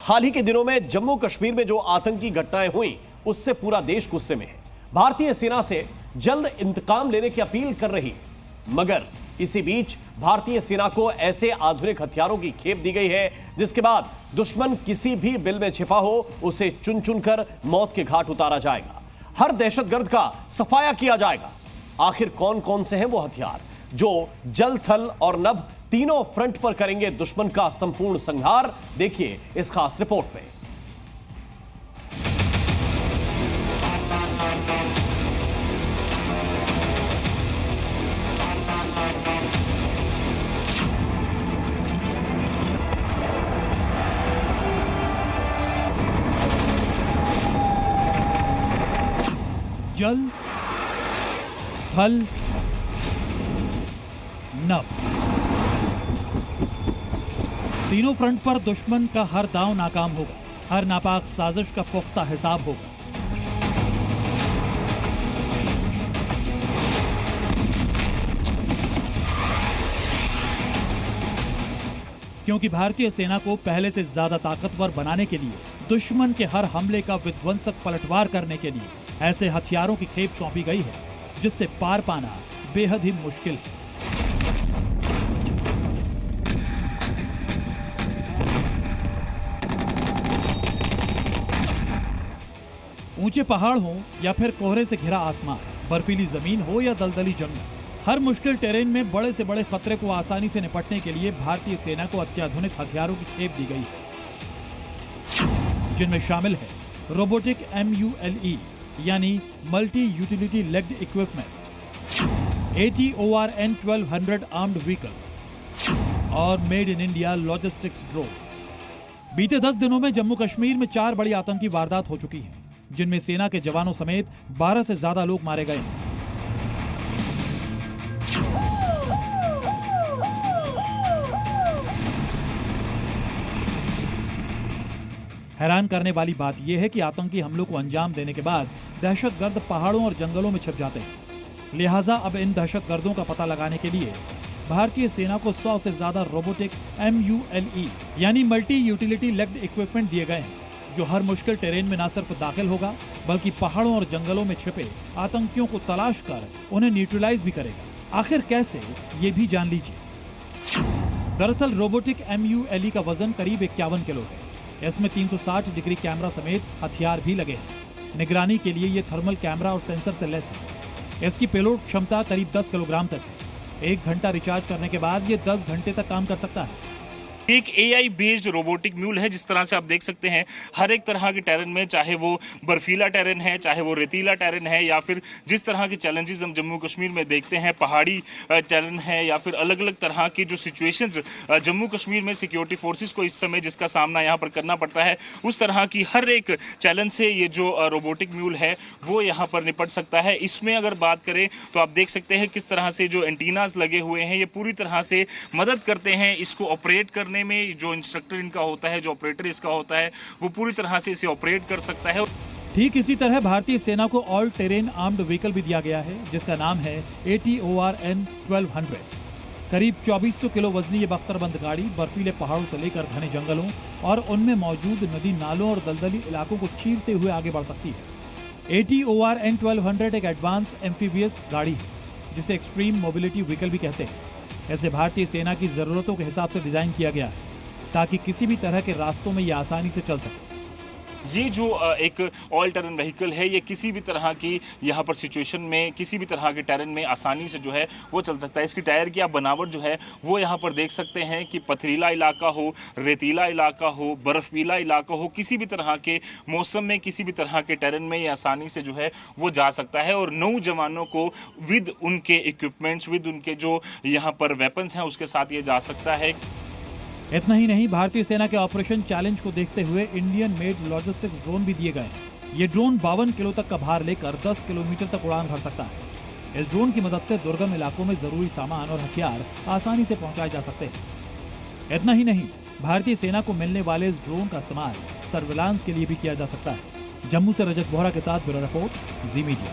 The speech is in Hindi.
हाल ही के दिनों में जम्मू कश्मीर में जो आतंकी घटनाएं हुई उससे पूरा देश गुस्से में है। भारतीय सेना से जल्द इंतकाम लेने की अपील कर रही, मगर इसी बीच भारतीय सेना को ऐसे आधुनिक हथियारों की खेप दी गई है जिसके बाद दुश्मन किसी भी बिल में छिपा हो उसे चुन चुनकर मौत के घाट उतारा जाएगा। हर दहशतगर्द का सफाया किया जाएगा। आखिर कौन कौन से हैं वो हथियार जो जल, थल और नभ तीनों फ्रंट पर करेंगे दुश्मन का संपूर्ण संहार? देखिए इस खास रिपोर्ट में। जल, थल, नभ, तीनों फ्रंट पर दुश्मन का हर दांव नाकाम होगा। हर नापाक साजिश का पुख्ता हिसाब होगा। क्योंकि भारतीय सेना को पहले से ज्यादा ताकतवर बनाने के लिए, दुश्मन के हर हमले का विध्वंसक पलटवार करने के लिए ऐसे हथियारों की खेप सौंपी गई है जिससे पार पाना बेहद ही मुश्किल है। ऊंचे पहाड़ हो या फिर कोहरे से घिरा आसमान, बर्फीली जमीन हो या दलदली जंगल, हर मुश्किल टेरेन में बड़े से बड़े खतरे को आसानी से निपटने के लिए भारतीय सेना को अत्याधुनिक हथियारों की खेप दी गई है, जिनमें शामिल है रोबोटिक MULE यानी multi utility legged equipment, ATORN 1200 armed vehicle और made in India logistics drone. बीते 10 दिनों में जम्मू कश्मीर में 4 बड़ी आतंकी वारदात हो चुकी हैं, जिनमें सेना के जवानों समेत 12 से ज्यादा लोग मारे गए हैं। हैरान करने वाली बात यह है कि आतंकी हमलों को अंजाम देने के बाद दहशतगर्द पहाड़ों और जंगलों में छिप जाते हैं। लिहाजा अब इन दहशतगर्दों का पता लगाने के लिए भारतीय सेना को 100 से ज्यादा रोबोटिक MULE यानी मल्टी यूटिलिटी लेग्ड इक्विपमेंट दिए गए हैं, जो हर मुश्किल टेरेन में न सिर्फ दाखिल होगा बल्कि पहाड़ों और जंगलों में छिपे आतंकियों को तलाश कर उन्हें न्यूट्रलाइज भी करेगा। आखिर कैसे, ये भी जान लीजिए। दरअसल रोबोटिक MULE का वजन करीब 51 किलो है। इसमें 360 डिग्री कैमरा समेत हथियार भी लगे हैं। निगरानी के लिए ये थर्मल कैमरा और सेंसर से लैस है। इसकी पेलोड क्षमता करीब 10 किलोग्राम तक है। 1 घंटा रिचार्ज करने के बाद ये 10 घंटे तक काम कर सकता है। एक AI बेस्ड रोबोटिक म्यूल है। जिस तरह से आप देख सकते हैं, हर एक तरह के टेरेन में, चाहे वो बर्फीला टेरेन है, चाहे वो रेतीला टेरेन है, या फिर जिस तरह के चैलेंजेस हम जम्मू कश्मीर में देखते हैं, पहाड़ी टेरेन है, या फिर अलग अलग तरह की जो सिचुएशंस जम्मू कश्मीर में सिक्योरिटी फोर्सेस को इस समय जिसका सामना यहाँ पर करना पड़ता है, उस तरह की हर एक चैलेंज से ये जो रोबोटिक म्यूल है वो यहाँ पर निपट सकता है। इसमें अगर बात करें तो आप देख सकते हैं किस तरह से जो एंटीनास लगे हुए हैं, ये पूरी तरह से मदद करते हैं इसको ऑपरेट करने में। जो इंस्ट्रक्टर इनका होता है, जो ऑपरेटर इसका होता है, वो पूरी तरह से इसे ऑपरेट कर सकता है। ठीक इसी तरह भारतीय सेना को ऑल टेरेन आर्म्ड व्हीकल भी दिया गया है, जिसका नाम है ATORN 1200। करीब 2400 किलो वजनी ये बख्तरबंद गाड़ी बर्फीले पहाड़ों से लेकर घने जंगलों और उनमें मौजूद नदी नालों और दलदली इलाकों को चीरते हुए आगे बढ़ सकती है। ATORN 1200 एक एडवांस एम्फीबियस गाड़ी है, जिसे एक्सट्रीम मोबिलिटी व्हीकल भी कहते हैं। ऐसे भारतीय सेना की जरूरतों के हिसाब से डिजाइन किया गया है ताकि किसी भी तरह के रास्तों में ये आसानी से चल सके। ये जो एक ऑल टेरेन व्हीकल है, ये किसी भी तरह की यहाँ पर सिचुएशन में, किसी भी तरह के टेरेन में आसानी से जो है वो चल सकता है। इसकी टायर की आप बनावट जो है वो यहाँ पर देख सकते हैं कि पथरीला इलाका हो, रेतीला इलाका हो, बर्फीला इलाका हो, किसी भी तरह के मौसम में, किसी भी तरह के टेरेन में ये आसानी से जो है वो जा सकता है। और नौजवानों को विद उनके इक्विपमेंट्स, विद उनके जो यहाँ पर वेपन्स हैं, उसके साथ ये जा सकता है। इतना ही नहीं, भारतीय सेना के ऑपरेशन चैलेंज को देखते हुए इंडियन मेड लॉजिस्टिक्स ड्रोन भी दिए गए हैं। ये ड्रोन 52 किलो तक का भार लेकर 10 किलोमीटर तक उड़ान भर सकता है। इस ड्रोन की मदद से दुर्गम इलाकों में जरूरी सामान और हथियार आसानी से पहुंचाए जा सकते हैं। इतना ही नहीं, भारतीय सेना को मिलने वाले इस ड्रोन का इस्तेमाल सर्विलांस के लिए भी किया जा सकता है। जम्मू से रजत बोहरा के साथ ब्यूरो रिपोर्ट, जी मीडिया।